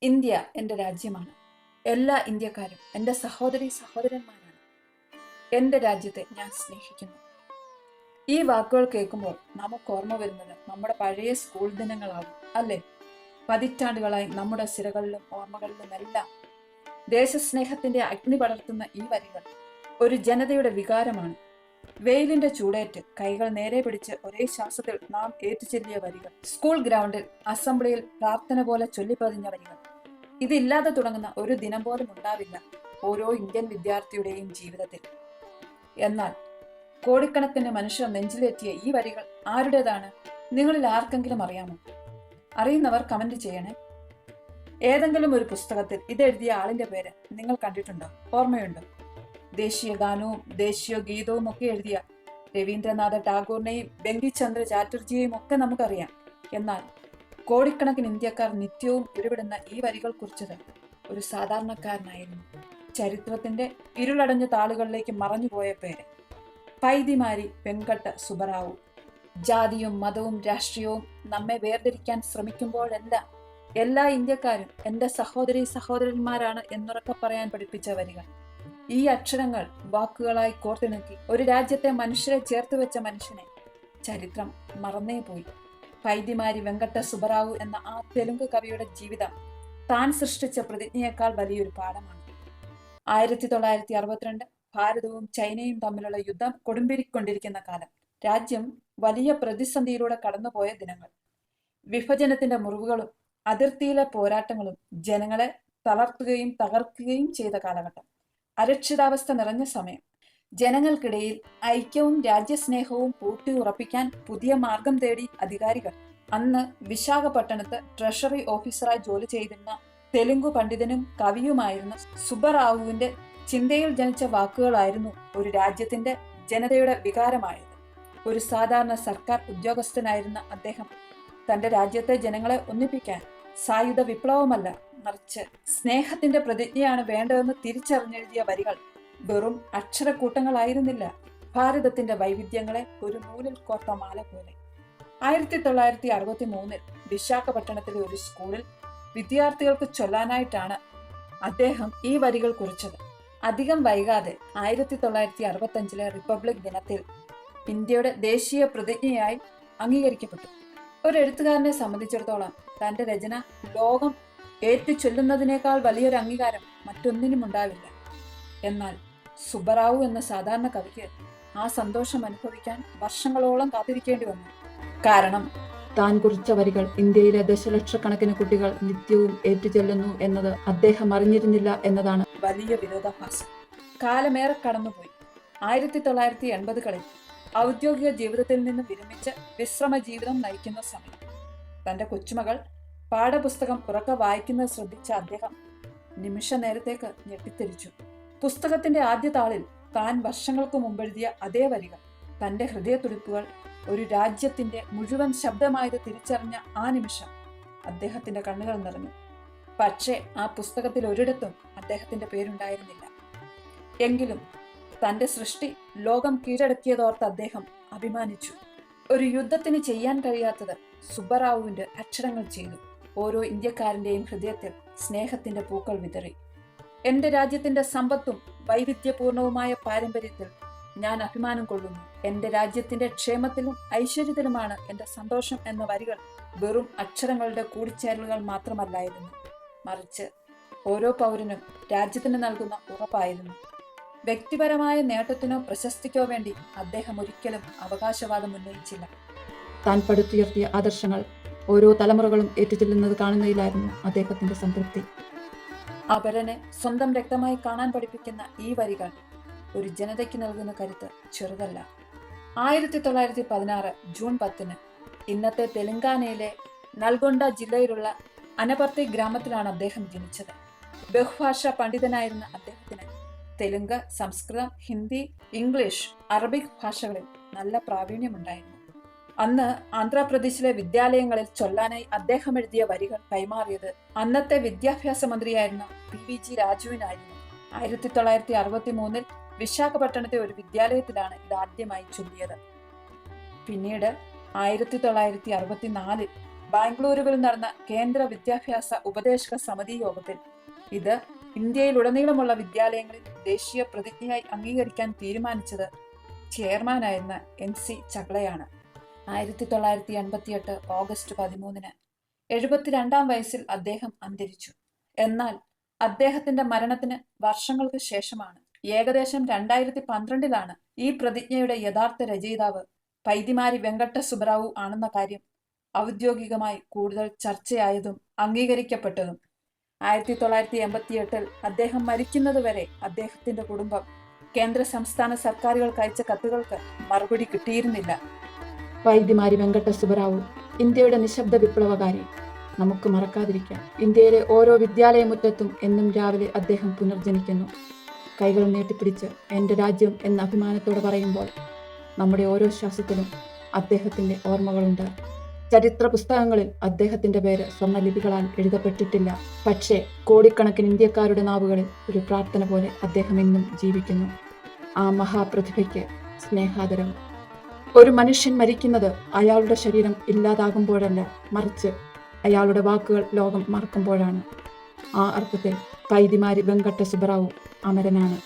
India എൻ്റെ രാജ്യമാണ്. എല്ലാ ഇന്ത്യക്കാരും എൻ്റെ സഹോദരി സഹോദരന്മാരാണ്. എൻ്റെ രാജ്യത്തെ ഞാൻ സ്നേഹിക്കുന്നു. ഈ വാക്കുകൾ കേൾക്കുമ്പോൾ നമുക്ക് ഓർമ്മ വരുന്നത് നമ്മുടെ പഴയ സ്കൂൾ ദിനങ്ങളാകും, അല്ലേ? പതിറ്റാണ്ടുകളായി നമ്മുടെ സിരകളിലും ഓർമ്മകളിലുമെല്ലാം ദേശസ്നേഹത്തിന്റെ അഗ്നി പടർത്തുന്ന ഈ വരികൾ ഒരു ജനതയുടെ വികാരമാണ്. വെയിലിന്റെ ചൂടേറ്റ് കൈകൾ നേരെ പിടിച്ച് ഒരേ ശ്വാസത്തിൽ നാം ഏറ്റുചൊല്ലിയ വരികൾ, സ്കൂൾ ഗ്രൗണ്ടിൽ അസംബ്ലിയിൽ പ്രാർത്ഥന പോലെ ചൊല്ലിപ്പതിഞ്ഞ വരികൾ. ഇതില്ലാതെ തുടങ്ങുന്ന ഒരു ദിനം പോലും ഉണ്ടാവില്ല ഓരോ ഇന്ത്യൻ വിദ്യാർത്ഥിയുടെയും ജീവിതത്തിൽ. എന്നാൽ കോടിക്കണക്കിന് മനുഷ്യർ നെഞ്ചിലേറ്റിയ ഈ വരികൾ ആരുടേതാണ്? നിങ്ങളിൽ ആർക്കെങ്കിലും അറിയാമോ? അറിയുന്നവർ കമന്റ് ചെയ്യണേ. ഏതെങ്കിലും ഒരു പുസ്തകത്തിൽ ഇതെഴുതിയ ആളിന്റെ പേര് നിങ്ങൾ കണ്ടിട്ടുണ്ടോ? ഓർമ്മയുണ്ടോ? ദേശീയ ഗാനവും ദേശീയ ഗീതവും ഒക്കെ എഴുതിയ രവീന്ദ്രനാഥ ടാഗോറിനെയും ബങ്കിംചന്ദ്ര ചാറ്റർജിയെയും ഒക്കെ നമുക്കറിയാം. എന്നാൽ കോടിക്കണക്കിന് ഇന്ത്യക്കാർ നിത്യവും ഇടപെടുന്ന ഈ വരികൾ കുറിച്ചത് ഒരു സാധാരണക്കാരനായിരുന്നു. ചരിത്രത്തിന്റെ ഇരുളടഞ്ഞ താളുകളിലേക്ക് മറഞ്ഞുപോയ പേര് പൈതിമാരി വെങ്കട്ട സുബ്ബറാവു. ജാതിയും മതവും രാഷ്ട്രീയവും നമ്മെ വേർതിരിക്കാൻ ശ്രമിക്കുമ്പോഴെല്ലാം എല്ലാ ഇന്ത്യക്കാരും എൻ്റെ സഹോദരി സഹോദരന്മാരാണ് എന്നുറക്കെ പറയാൻ പഠിപ്പിച്ച വരികൾ. ഈ അക്ഷരങ്ങൾ വാക്കുകളായി കോർത്തിണക്കി ഒരു രാജ്യത്തെ മനുഷ്യരെ ചേർത്ത് വെച്ച മനുഷ്യനെ ചരിത്രം മറന്നേ പോയി. പൈതിമാരി വെങ്കട്ട സുബ്ബറാവു എന്ന ആ തെലുങ്ക് കവിയുടെ ജീവിതം താൻ സൃഷ്ടിച്ച പ്രതിജ്ഞയേക്കാൾ വലിയൊരു പാഠമാണ്. 1962 ഭാരതവും ചൈനയും തമ്മിലുള്ള യുദ്ധം കൊടുമ്പിരിക്കൊണ്ടിരിക്കുന്ന കാലം. രാജ്യം വലിയ പ്രതിസന്ധിയിലൂടെ കടന്നുപോയ ദിനങ്ങൾ. വിഭജനത്തിന്റെ മുറിവുകളും അതിർത്തിയിലെ പോരാട്ടങ്ങളും ജനങ്ങളെ തളർത്തുകയും തകർക്കുകയും ചെയ്ത കാലഘട്ടം. അരക്ഷിതാവസ്ഥ നിറഞ്ഞ സമയം. ജനങ്ങൾക്കിടയിൽ ഐക്യവും രാജ്യസ്നേഹവും ഊട്ടി ഉറപ്പിക്കാൻ പുതിയ മാർഗം തേടി അധികാരികൾ. അന്ന് വിശാഖപട്ടണത്ത് ട്രഷറി ഓഫീസറായി ജോലി ചെയ്തിരുന്ന തെലുങ്കു പണ്ഡിതനും കവിയുമായിരുന്ന സുബ്ബറാവുവിന്റെ ചിന്തയിൽ ജനിച്ച വാക്കുകളായിരുന്നു ഒരു രാജ്യത്തിന്റെ ജനതയുടെ വികാരമായത്. ഒരു സാധാരണ സർക്കാർ ഉദ്യോഗസ്ഥനായിരുന്ന അദ്ദേഹം തന്റെ രാജ്യത്തെ ജനങ്ങളെ ഒന്നിപ്പിക്കാൻ സായുധ വിപ്ലവമല്ല, മറിച്ച് സ്നേഹത്തിന്റെ പ്രതിജ്ഞയാണ് വേണ്ടതെന്ന് തിരിച്ചറിഞ്ഞെഴുതിയ വരികൾ വെറും അക്ഷരക്കൂട്ടങ്ങളായിരുന്നില്ല, ഭാരതത്തിന്റെ വൈവിധ്യങ്ങളെ ഒരു നൂലിൽ കോർത്ത മാല പോലെ. 1963 വിശാഖപട്ടണത്തിലെ ഒരു സ്കൂളിൽ വിദ്യാർത്ഥികൾക്ക് ചൊല്ലാനായിട്ടാണ് അദ്ദേഹം ഈ വരികൾ കുറിച്ചത്. അധികം വൈകാതെ 1965 റിപ്പബ്ലിക് ദിനത്തിൽ ഇന്ത്യയുടെ ദേശീയ പ്രതിജ്ഞയായി അംഗീകരിക്കപ്പെട്ടു. ഒരു എഴുത്തുകാരനെ സംബന്ധിച്ചിടത്തോളം തന്റെ രചന ലോകം ഏറ്റുചൊല്ലുന്നതിനേക്കാൾ വലിയൊരു അംഗീകാരം മറ്റൊന്നിനും ഉണ്ടാവില്ല. എന്നാൽ സുബ്ബറാവു എന്ന സാധാരണ കവിക്ക് ആ സന്തോഷം അനുഭവിക്കാൻ വർഷങ്ങളോളം കാത്തിരിക്കേണ്ടി വന്നു. കാരണം താൻ കുറിച്ച വരികൾ ഇന്ത്യയിലെ ദശലക്ഷക്കണക്കിന് കുട്ടികൾ നിത്യവും ഏറ്റുചൊല്ലുന്നു എന്നത് അദ്ദേഹം അറിഞ്ഞിരുന്നില്ല എന്നതാണ് വലിയ വിരോധാഭാസം. കാലമേറെ കടന്നുപോയി. 1980കളിൽ ഔദ്യോഗിക ജീവിതത്തിൽ നിന്ന് വിരമിച്ച് വിശ്രമ ജീവിതം നയിക്കുന്ന സമയം. തന്റെ കൊച്ചുമകൾ പാഠപുസ്തകം ഉറക്കെ വായിക്കുന്നത് ശ്രദ്ധിച്ച അദ്ദേഹം നിമിഷ നേരത്തേക്ക് ഞെട്ടിത്തെരിച്ചു. പുസ്തകത്തിന്റെ ആദ്യ താളിൽ താൻ വർഷങ്ങൾക്ക് മുമ്പെഴുതിയ അതേ വരികൾ, തന്റെ ഹൃദയത്തുടിപ്പുകൾ ഒരു രാജ്യത്തിന്റെ മുഴുവൻ ശബ്ദമായത് തിരിച്ചറിഞ്ഞ ആ നിമിഷം അദ്ദേഹത്തിന്റെ കണ്ണുകൾ നിറഞ്ഞു. പക്ഷേ ആ പുസ്തകത്തിൽ ഒരിടത്തും അദ്ദേഹത്തിന്റെ പേരുണ്ടായിരുന്നില്ല. എങ്കിലും തന്റെ സൃഷ്ടി ലോകം കീഴടക്കിയതോർത്ത് അദ്ദേഹം അഭിമാനിച്ചു. ഒരു യുദ്ധത്തിന് ചെയ്യാൻ കഴിയാത്തത് സുബ്ബറാവുവിന്റെ അക്ഷരങ്ങൾ ചെയ്തു. ഓരോ ഇന്ത്യക്കാരന്റെയും ഹൃദയത്തിൽ സ്നേഹത്തിന്റെ പൂക്കൾ വിതറി. എന്റെ രാജ്യത്തിന്റെ സമ്പത്തും വൈവിധ്യപൂർണവുമായ പാരമ്പര്യത്തിൽ ഞാൻ അഭിമാനം കൊള്ളുന്നു. എന്റെ രാജ്യത്തിന്റെ ക്ഷേമത്തിലും ഐശ്വര്യത്തിലുമാണ് എന്റെ സന്തോഷം എന്ന വരികൾ വെറും അക്ഷരങ്ങളുടെ കൂടിച്ചേരലുകൾ മാത്രമല്ലായിരുന്നു, മറിച്ച് ഓരോ പൗരനും രാജ്യത്തിന് നൽകുന്ന ഉറപ്പായിരുന്നു. വ്യക്തിപരമായ നേട്ടത്തിനോ പ്രശസ്തിക്കോ വേണ്ടി അദ്ദേഹം ഒരിക്കലും അവകാശവാദം ഉന്നയിച്ചില്ല. താൻ പടുത്തുയർത്തിയ ആദർശങ്ങൾ ഓരോ തലമുറകളും ഏറ്റുചൊല്ലുന്നത് കാണുന്നതിലായിരുന്നു അദ്ദേഹത്തിന്റെ സംതൃപ്തി. അപരനെ സ്വന്തം രക്തമായി കാണാൻ പഠിപ്പിക്കുന്ന ഈ വരികൾ ഒരു ജനതയ്ക്ക് നൽകുന്ന കരുത്ത് ചെറുതല്ല. 1916 ജൂൺ 10 ഇന്നത്തെ തെലങ്കാനയിലെ നൽഗൊണ്ട ജില്ലയിലുള്ള അനപർത്തി ഗ്രാമത്തിലാണ് അദ്ദേഹം ജനിച്ചത്. ബഹുഭാഷാ പണ്ഡിതനായിരുന്ന അദ്ദേഹത്തിന് തെലുങ്ക്, സംസ്കൃതം, ഹിന്ദി, ഇംഗ്ലീഷ്, അറബിക് ഭാഷകളിൽ നല്ല പ്രാവീണ്യമുണ്ടായിരുന്നു. അന്ന് ആന്ധ്രാപ്രദേശിലെ വിദ്യാലയങ്ങളിൽ ചൊല്ലാനായി അദ്ദേഹം എഴുതിയ വരികൾ കൈമാറിയത് അന്നത്തെ വിദ്യാഭ്യാസ മന്ത്രിയായിരുന്ന PVG രാജുവിനായിരുന്നു. 1963 വിശാഖപട്ടണത്തെ ഒരു വിദ്യാലയത്തിലാണ് ഇതാദ്യമായി ചൊല്ലിയത്. പിന്നീട് 1964 ബാംഗ്ലൂരുവിൽ നടന്ന കേന്ദ്ര വിദ്യാഭ്യാസ ഉപദേശക സമിതി യോഗത്തിൽ ഇത് ഇന്ത്യയിലുടനീളമുള്ള വിദ്യാലയങ്ങളിൽ ദേശീയ പ്രതിജ്ഞയായി അംഗീകരിക്കാൻ തീരുമാനിച്ചത് ചെയർമാനായിരുന്ന NC ചഗ്ലയാണ്. 1988 ഓഗസ്റ്റ് 13 72 വയസ്സിൽ അദ്ദേഹം അന്തരിച്ചു. എന്നാൽ അദ്ദേഹത്തിന്റെ മരണത്തിന് വർഷങ്ങൾക്ക് ശേഷമാണ്, ഏകദേശം 2012 ഈ പ്രതിജ്ഞയുടെ യഥാർത്ഥ രചയിതാവ് പൈതിമാരി വെങ്കട്ട സുബ്ബറാവു ആണെന്ന കാര്യം ഔദ്യോഗികമായി കൂടുതൽ ചർച്ചയായതും അംഗീകരിക്കപ്പെട്ടതും. 1988 അദ്ദേഹം മരിക്കുന്നതുവരെ അദ്ദേഹത്തിന്റെ കുടുംബം കേന്ദ്ര സംസ്ഥാന സർക്കാരുകൾക്ക് അയച്ച കത്തുകൾക്ക് മറുപടി കിട്ടിയിരുന്നില്ല. പൈതിമാരി വെങ്കട്ട സുബ്ബറാവു ഇന്ത്യയുടെ നിശബ്ദ വിപ്ലവകാരി. നമുക്ക് മറക്കാതിരിക്കാം. ഇന്ത്യയിലെ ഓരോ വിദ്യാലയമുറ്റത്തും എന്നും രാവിലെ അദ്ദേഹം പുനർജനിക്കുന്നു. കൈകൾ നീട്ടിപ്പിടിച്ച് എൻ്റെ രാജ്യം എന്ന അഭിമാനത്തോടെ പറയുമ്പോൾ നമ്മുടെ ഓരോ ശ്വാസത്തിലും അദ്ദേഹത്തിൻ്റെ ഓർമ്മകളുണ്ട്. ചരിത്ര പുസ്തകങ്ങളിൽ അദ്ദേഹത്തിൻ്റെ പേര് സ്വർണ്ണലിപികളാൽ എഴുതപ്പെട്ടിട്ടില്ല. പക്ഷേ കോടിക്കണക്കിന് ഇന്ത്യക്കാരുടെ നാവുകളിൽ ഒരു പ്രാർത്ഥന പോലെ അദ്ദേഹം ഇന്നും ജീവിക്കുന്നു. ആ മഹാപ്രതിഭയ്ക്ക് സ്നേഹാദരം. ഒരു മനുഷ്യൻ മരിക്കുന്നത് അയാളുടെ ശരീരം ഇല്ലാതാകുമ്പോഴല്ല, മറിച്ച് അയാളുടെ വാക്കുകൾ ലോകം മറക്കുമ്പോഴാണ്. ആ അർത്ഥത്തിൽ പൈതിമാരി വെങ്കട്ട സുബ്ബറാവു അമരനാണ്.